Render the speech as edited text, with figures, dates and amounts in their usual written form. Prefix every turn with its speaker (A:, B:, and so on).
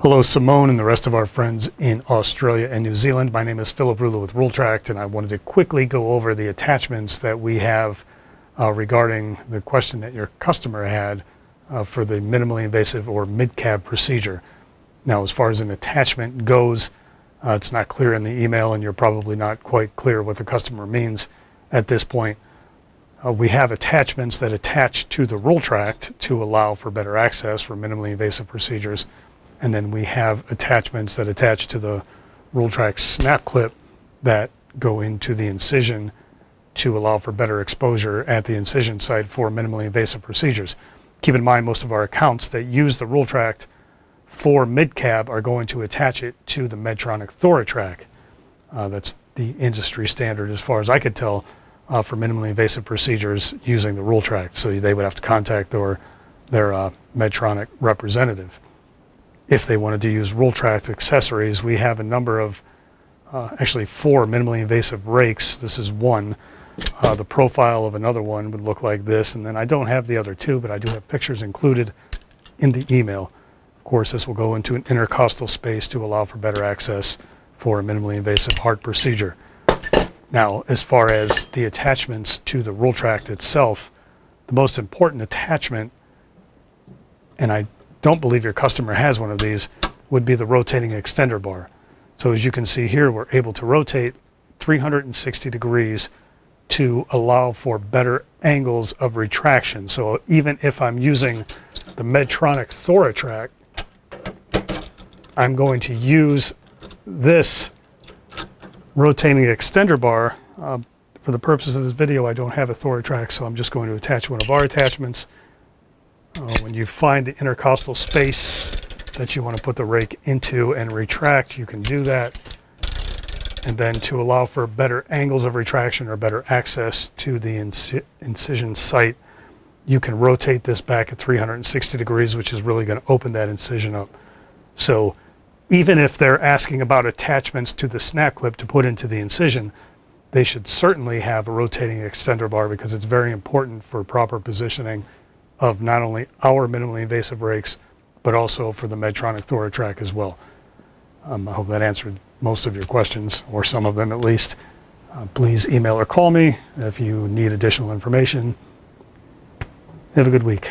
A: Hello Simone and the rest of our friends in Australia and New Zealand. My name is Philip Ruler with Rultract, and I wanted to quickly go over the attachments that we have regarding the question that your customer had for the minimally invasive or MIDCAB procedure. Now, as far as an attachment goes, it's not clear in the email, and you're probably not quite clear what the customer means at this point. We have attachments that attach to the Rultract to allow for better access for minimally invasive procedures. And then we have attachments that attach to the Rultract snap clip that go into the incision to allow for better exposure at the incision site for minimally invasive procedures. Keep in mind, most of our accounts that use the Rultract for MIDCAB are going to attach it to the Medtronic Rultract. That's the industry standard, as far as I could tell, for minimally invasive procedures using the Rultract. So they would have to contact their Medtronic representative. If they wanted to use Rultract accessories, we have a number of, actually 4 minimally invasive rakes. This is one. The profile of another one would look like this, and then I don't have the other 2, but I do have pictures included in the email. Of course, this will go into an intercostal space to allow for better access for a minimally invasive heart procedure. Now, as far as the attachments to the Rultract itself, the most important attachment, and I don't believe your customer has one of these, would be the rotating extender bar. So as you can see here, we're able to rotate 360 degrees to allow for better angles of retraction. So even if I'm using the Medtronic Rultract, I'm going to use this rotating extender bar. For the purposes of this video, I don't have a Rultract, so I'm just going to attach one of our attachments. When you find the intercostal space that you want to put the rake into and retract, you can do that. And then to allow for better angles of retraction or better access to the incision site, you can rotate this back at 360 degrees, which is really going to open that incision up. So even if they're asking about attachments to the snap clip to put into the incision, they should certainly have a rotating extender bar, because it's very important for proper positioning of not only our minimally invasive rakes, but also for the Medtronic Rultract as well. I hope that answered most of your questions, or some of them at least. Please email or call me if you need additional information. Have a good week.